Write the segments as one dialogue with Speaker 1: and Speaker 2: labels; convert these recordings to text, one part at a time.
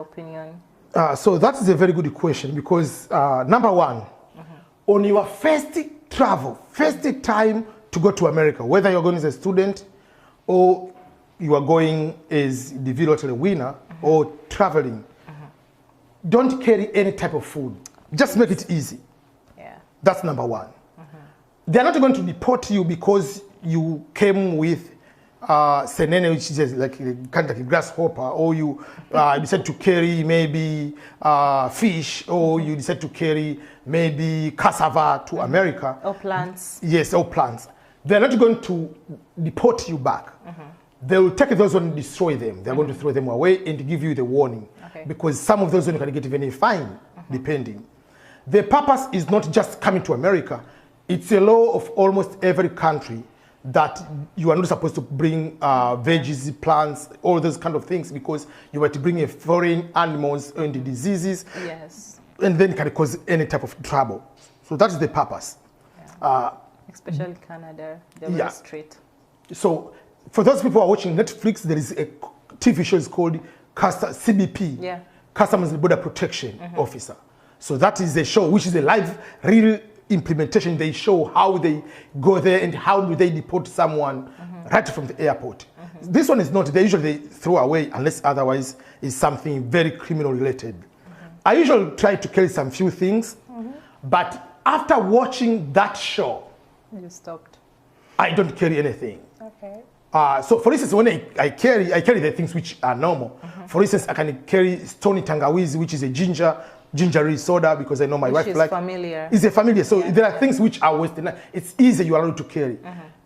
Speaker 1: opinion?
Speaker 2: So that is a very good question because number one, on your first travel, first time to go to America, whether you're going as a student or you are going as DV Lottery winner or traveling, don't carry any type of food. Just make it easy.
Speaker 1: Yeah.
Speaker 2: That's number one. They're not going to deport you because you came with senene, which is like kind of like a grasshopper, or you decide to carry maybe fish, or you decide to carry maybe cassava to America.
Speaker 1: Or plants.
Speaker 2: Yes, or plants. They're not going to deport you back. They will take those and destroy them. They're going to throw them away and give you the warning.
Speaker 1: Okay.
Speaker 2: Because some of those you can get even a fine, depending. The purpose is not just coming to America. It's a law of almost every country that you are not supposed to bring veggies, plants, all those kind of things, because you are to bring in foreign animals and diseases.
Speaker 1: Yes.
Speaker 2: And then it can cause any type of trouble. So that's the purpose.
Speaker 1: Yeah. Especially Canada, they're very strict.
Speaker 2: So for those people who are watching Netflix, there is a TV show is called CBP, Customs and Border Protection Officer. So that is a show which is a live, real implementation. They show how they go there and how do they deport someone right from the airport. This one is not, they usually throw away unless otherwise is something very criminal related. I usually try to carry some few things, but after watching that show,
Speaker 1: you stopped.
Speaker 2: I don't carry anything.
Speaker 1: Okay.
Speaker 2: So for instance, when I carry the things which are normal. For instance, I can carry stony tangawizi, which is a gingery soda, because I know my wife likes.
Speaker 1: Familiar.
Speaker 2: It's a familiar. So there are things which are Western. It's easy, you are allowed to carry.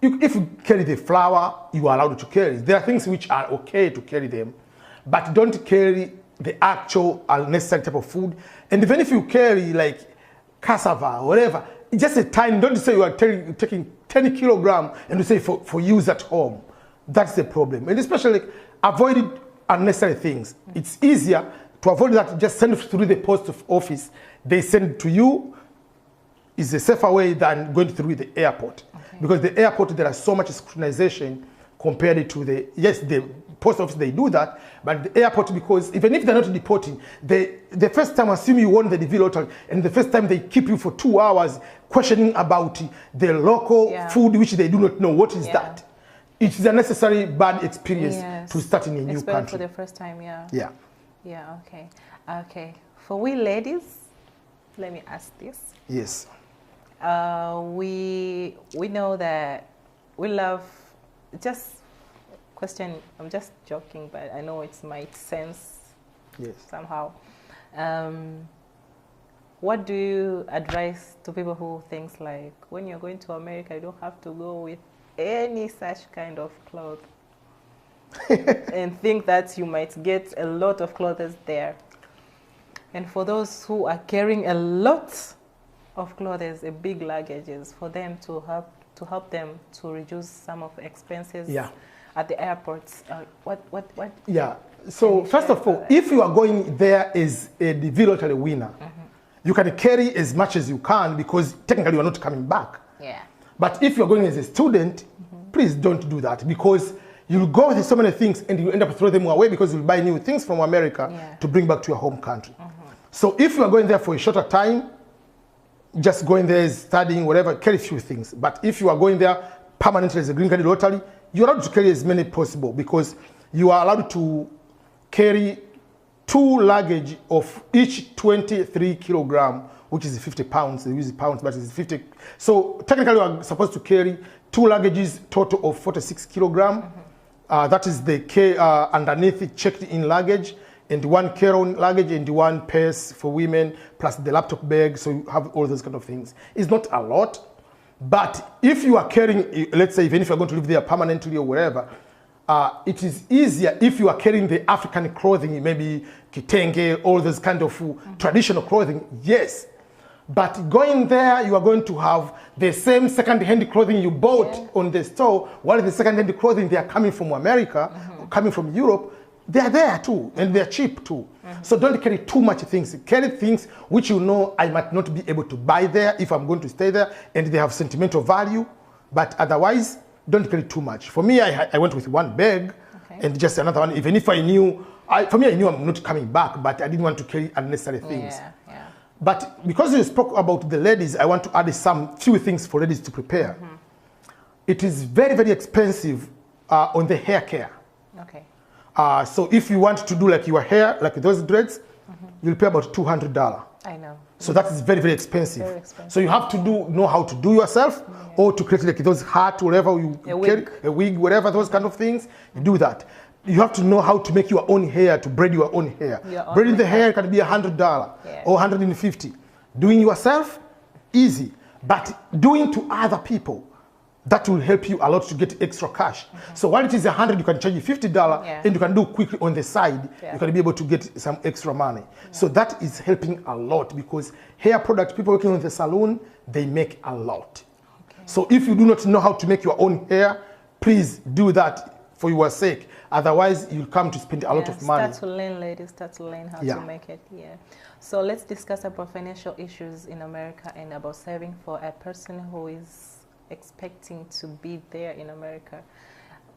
Speaker 2: If you carry the flour, you are allowed to carry. There are things which are okay to carry them, but don't carry the actual unnecessary type of food. And even if you carry like cassava or whatever, it's just a tiny, don't say you are taking 10 kilograms and you say for use at home. That's the problem. And especially avoid unnecessary things. It's easier to avoid that, just send it through the post office. They send it to you. Is a safer way than going through the airport. Because the airport, there are so much scrutinization compared to the post office, they do that, but the airport, because even if they're not deporting, the first time, assume you won the DV Lottery, and the first time they keep you for 2 hours questioning about the local food, which they do not know what is that. It is a necessary bad experience to start in a new country.
Speaker 1: For the first time,
Speaker 2: Yeah,
Speaker 1: okay. Okay. For we ladies, let me ask this.
Speaker 2: Yes.
Speaker 1: We know that we love, just question, I'm just joking, but I know it might sense somehow. What do you advise to people who thinks like, when you're going to America, you don't have to go with any such kind of clothes and think that you might get a lot of clothes there? And for those who are carrying a lot of clothes, a big luggages, for them to help them to reduce some of the expenses at the airports. What? Yeah.
Speaker 2: So first of all, if you are going there as a DV Lottery winner, you can carry as much as you can, because technically you are not coming back.
Speaker 1: Yeah.
Speaker 2: But if you are going as a student, please don't do that, because you'll go with so many things and you end up throwing them away, because you'll buy new things from America to bring back to your home country. So if you are going there for a shorter time, just going there, studying, whatever, carry a few things. But if you are going there permanently as a green card lottery, you're allowed to carry as many possible, because you are allowed to carry 2 luggage of each 23 kilogram, which is 50 pounds. They use pounds, but it's 50. So technically, you are supposed to carry 2 luggages, total of 46 kilogram. That is the underneath checked in luggage, and 1 carry-on luggage, and 1 purse for women, plus the laptop bag. So you have all those kind of things. It's not a lot, but if you are carrying, let's say, even if you're going to live there permanently or wherever, it is easier if you are carrying the African clothing, maybe kitenge, all those kind of traditional clothing, yes. But going there, you are going to have the same second-hand clothing you bought on the store, while the second-hand clothing, they are coming from America, or coming from Europe, they are there too, and they're cheap too. So don't carry too much things. Carry things which you know I might not be able to buy there if I'm going to stay there, and they have sentimental value, but otherwise, don't carry too much. For me, I went with 1 bag, and just another one, even if I knew for me, I knew I'm not coming back, but I didn't want to carry unnecessary things.
Speaker 1: Yeah, yeah.
Speaker 2: But because you spoke about the ladies, I want to add few things for ladies to prepare. It is very, very expensive on the hair care.
Speaker 1: Okay.
Speaker 2: So if you want to do like your hair, like those dreads, you'll pay about $200.
Speaker 1: I know.
Speaker 2: So that is very, very expensive.
Speaker 1: Very expensive.
Speaker 2: So you have to know how to do yourself, or to create like those hat, whatever you carry, a wig, whatever, those kind of things. You do that. You have to know how to make your own hair, to braid your own hair. Braiding the hair can be $100 or $150. Doing yourself, easy. But doing to other people, that will help you a lot to get extra cash. So while it is $100, you can charge you $50, and you can do quickly on the side. You can be able to get some extra money. So that is helping a lot, because hair products, people working in the salon, they make a lot. So if you do not know how to make your own hair, please do that for your sake. Otherwise, you'll come to spend a lot of money.
Speaker 1: Start to learn, ladies. Start to learn how to make it. So let's discuss about financial issues in America and about saving for a person who is expecting to be there in America.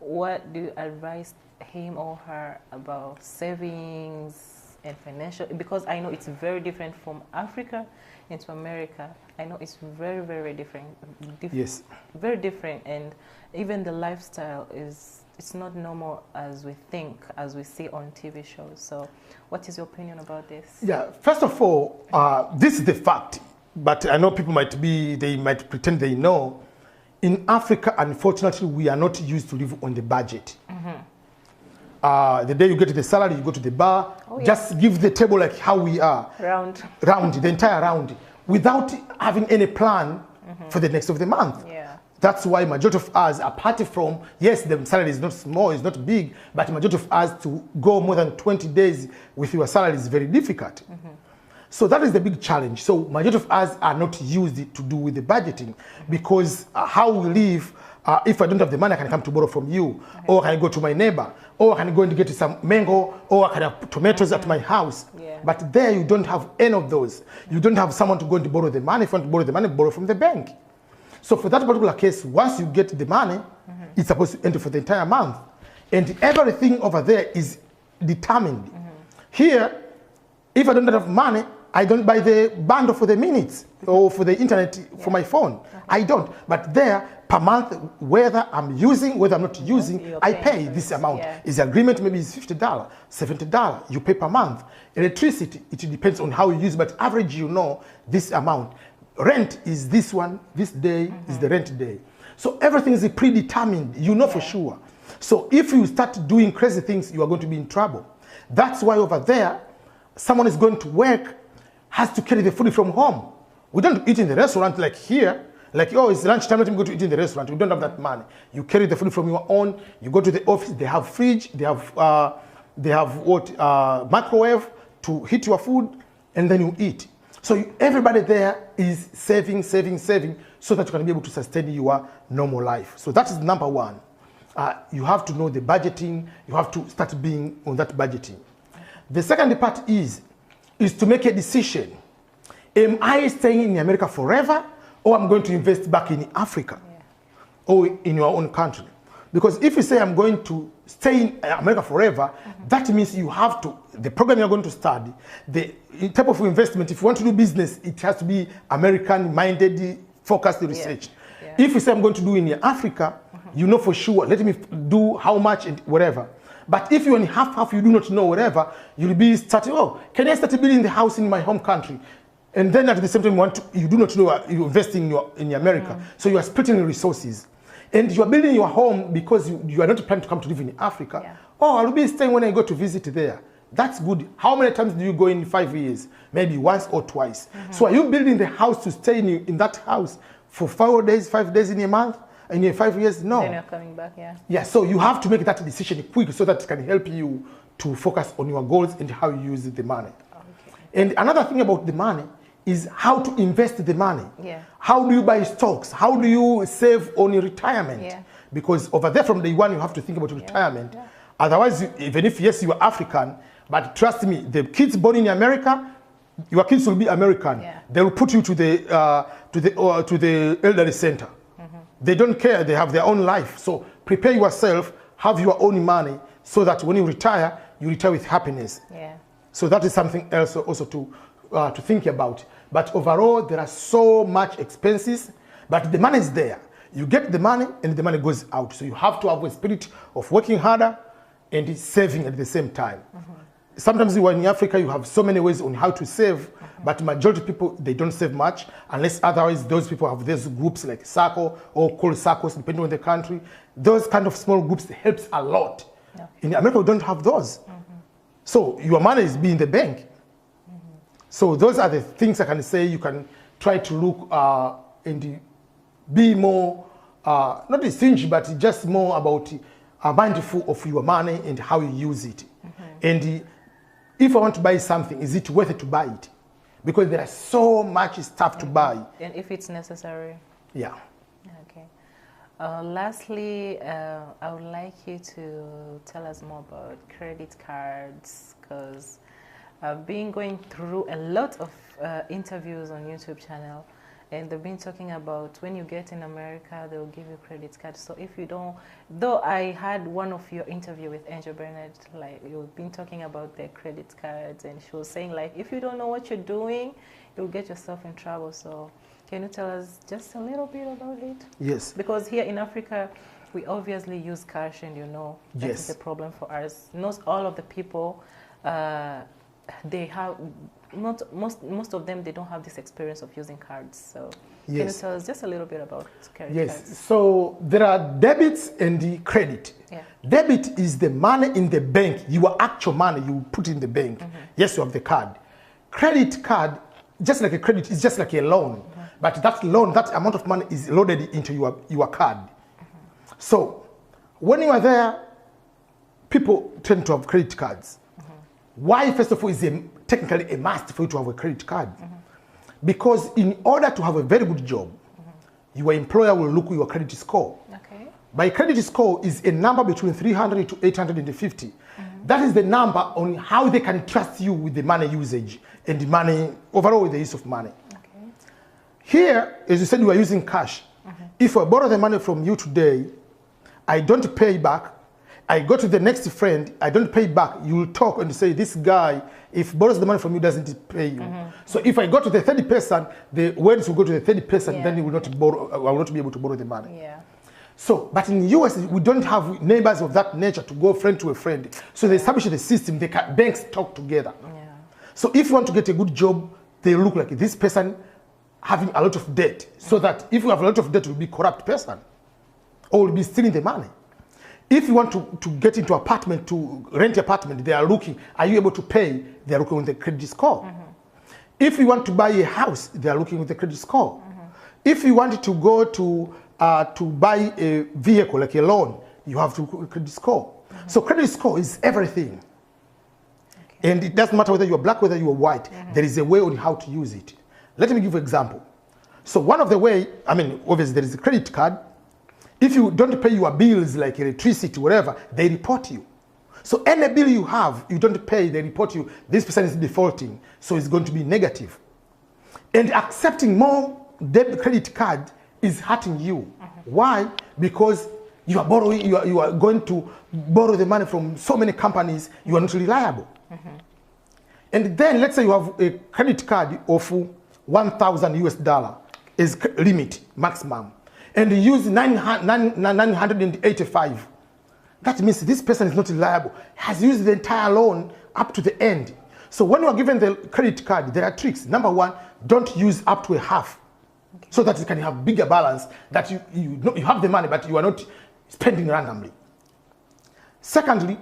Speaker 1: What do you advise him or her about savings and financial? Because I know it's very different from Africa into America. I know it's very, very different. Yes. Very different, and even the lifestyle it's not normal as we think, as we see on TV shows. So what is your opinion about this? Yeah,
Speaker 2: first of all, this is the fact, but I know people they might pretend they know. In Africa, unfortunately, we are not used to live on the budget. The day you get the salary, you go to the bar, just give the table like how we are. Round, the entire round, without having any plan for the next of the month. That's why majority of us, apart from, yes, the salary is not small, it's not big, but majority of us to go more than 20 days with your salary is very difficult. So that is the big challenge. So majority of us are not used to do with the budgeting, because how we live, if I don't have the money, I can come to borrow from you, or I can go to my neighbor, or I can go and get some mango, or I can have tomatoes at my house. But there you don't have any of those. You don't have someone to go and borrow the money. If you want to borrow the money, borrow from the bank. So for that particular case, once you get the money, it's supposed to enter for the entire month. And everything over there is determined. Here, if I don't have money, I don't buy the bundle for the minutes or for the internet for my phone. I don't. But there, per month, whether I'm using, whether I'm not using, I pay this amount. Is the agreement maybe is $50, $70, you pay per month. Electricity, it depends on how you use, but average, you know, this amount. Rent is this one, this day is the rent day. So everything is predetermined, you know for sure. So if you start doing crazy things, you are going to be in trouble. That's why over there, someone is going to work, has to carry the food from home. We don't eat in the restaurant like here. Like, oh, it's lunchtime, let me go to eat in the restaurant. We don't have that money. You carry the food from your own. You go to the office, they have fridge, they have microwave to heat your food, and then you eat. So everybody there is saving, so that you can be able to sustain your normal life. So that is number one. You have to know the budgeting. You have to start being on that budgeting. The second part is to make a decision. Am I staying in America forever, or I'm going to invest back in Africa or in your own country? Because if you say I'm going to stay in America forever, that means you have to, the program you're going to study, the type of investment, if you want to do business, it has to be American-minded, focused research. If you say I'm going to do in Africa, you know for sure, let me do how much and whatever. But if you're in half, you do not know whatever, you'll be starting, oh, can I start building the house in my home country? And then at the same time, you do not know you're investing in America. So you are splitting resources. And you are building your home because you are not planning to come to live in Africa. Oh, I'll be staying when I go to visit there. That's good. How many times do you go in 5 years? Maybe once or twice. So are you building the house to stay in that house for 5 days in a month? In 5 years? No.
Speaker 1: Then you're coming back,
Speaker 2: Yeah, so you have to make that decision quick so that it can help you to focus on your goals and how you use the money. And another thing about the money is how to invest the money. How do you buy stocks? How do you save on your retirement? Because over there from day one, you have to think about retirement. Otherwise, even if, yes, you are African, but trust me, the kids born in America, your kids will be American. They will put you to the elderly center. They don't care. They have their own life. So prepare yourself, have your own money, so that when you retire, you retire with happiness.
Speaker 1: Yeah.
Speaker 2: So that is something else also to think about. But overall, there are so much expenses, but the money is there. You get the money and the money goes out. So you have to have a spirit of working harder and saving at the same time. Sometimes when in Africa, you have so many ways on how to save, but majority of people, they don't save much, unless otherwise those people have those groups like SACCO or called SACCOs, depending on the country. Those kind of small groups helps a lot. Okay. In America, we don't have those. So your money is being in the bank. So those are the things I can say. You can try to look and be more, not stingy, but just more about mindful of your money and how you use it. And if I want to buy something, is it worth it to buy it? Because there are so much stuff to buy.
Speaker 1: And if it's necessary.
Speaker 2: Yeah.
Speaker 1: Okay. Lastly, I would like you to tell us more about credit cards, because I've been going through a lot of interviews on YouTube channel, and they've been talking about when you get in America, they'll give you credit cards. So if you don't, though I had one of your interview with Angel Bernard, like you've been talking about their credit cards, and she was saying like, if you don't know what you're doing, you'll get yourself in trouble. So can you tell us just a little bit about it?
Speaker 2: Yes.
Speaker 1: Because here in Africa, we obviously use cash, and you know, that's the problem for us. Not all of the people, they have, most of them, they don't have this experience of using cards. So can you tell us just a little bit about credit cards?
Speaker 2: So there are debits and the credit.
Speaker 1: Yeah.
Speaker 2: Debit is the money in the bank, your actual money you put in the bank. Yes, you have the card. Credit card, just like a credit, is just like a loan. But that loan, that amount of money is loaded into your card. So when you are there, people tend to have credit cards. Why, first of all, is technically a must for you to have a credit card? Because in order to have a very good job, your employer will look at your credit score. Okay. My credit score is a number between 300 to 850. That is the number on how they can trust you with the money usage and the money, overall with the use of money. Okay. Here, as you said, you are using cash. If I borrow the money from you today, I don't pay back, I go to the next friend, I don't pay back, you will talk and say, this guy, if borrows the money from you, doesn't pay you. So if I go to the third person, the words will go to the third person, then you will not borrow, I will not be able to borrow the money. So, but in the US, we don't have neighbors of that nature to go friend to a friend. So they establish the system, banks talk together. So if you want to get a good job, they look like this person having a lot of debt. So that if you have a lot of debt, you will be a corrupt person or will be stealing the money. If you want to get into apartment, to rent an apartment, they are looking, are you able to pay? They are looking on the credit score. If you want to buy a house, they are looking at the credit score. If you want to go to buy a vehicle, like a loan, you have to credit score. So credit score is everything. And it doesn't matter whether you are black, whether you are white. There is a way on how to use it. Let me give you an example. So one of the way, I mean, obviously there is a credit card. If you don't pay your bills like electricity, whatever, they report you. So any bill you have, you don't pay, they report you. This person is defaulting, so it's going to be negative. And accepting more debit credit card is hurting you. Why? Because you are borrowing, you are going to borrow the money from so many companies, you are not reliable. And then let's say you have a credit card of 1,000 US dollar is limit, maximum. And you use 985. That means this person is not reliable, has used the entire loan up to the end. So when you are given the credit card, there are tricks. Number one, don't use up to a half, so that you can have bigger balance, that you have the money, but you are not spending randomly. Secondly,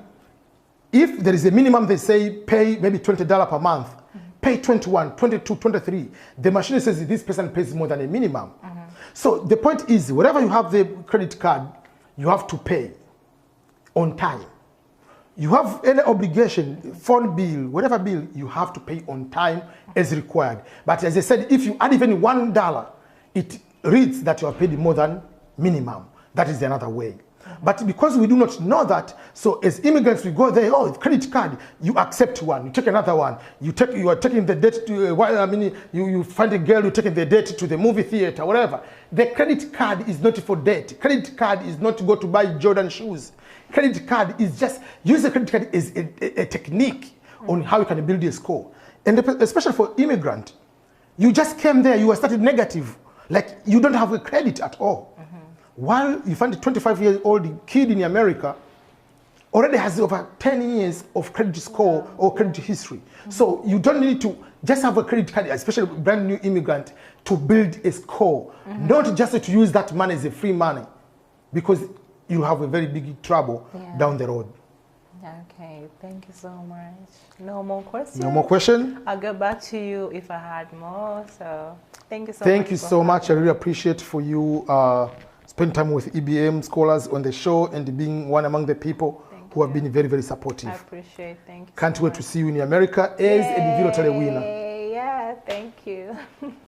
Speaker 2: if there is a minimum, they say pay maybe $20 per month, pay 21, 22, 23. The machine says this person pays more than a minimum. So the point is, wherever you have the credit card, you have to pay on time. You have any obligation, phone bill, whatever bill, you have to pay on time as required. But as I said, if you add even $1, it reads that you are paid more than minimum. That is another way. But because we do not know that, so as immigrants, we go there, oh, credit card, you accept one, you take another one, you are taking the debt to, you find a girl, you're taking the debt to the movie theater, whatever. The credit card is not for debt. Credit card is not to go to buy Jordan shoes. credit card is just, use the credit card as a technique on how you can build your score. And especially for immigrant, you just came there, you were started negative, like you don't have a credit at all. While you find a 25-year-old kid in America already has over 10 years of credit score or credit history. So you don't need to just have a credit card, especially a brand new immigrant, to build a score. Not just to use that money as a free money, because you have a very big trouble down the road.
Speaker 1: Okay, thank you so much. No more questions?
Speaker 2: No more question?
Speaker 1: I'll get back to you if I had more. So thank you so much.
Speaker 2: Thank you so much. I really appreciate for you spending time with EBM scholars on the show and being one among the people who have been very, very supportive.
Speaker 1: I appreciate it. Thank you.
Speaker 2: Can't wait to see you in America as a DV Lottery winner.
Speaker 1: Yeah, thank you.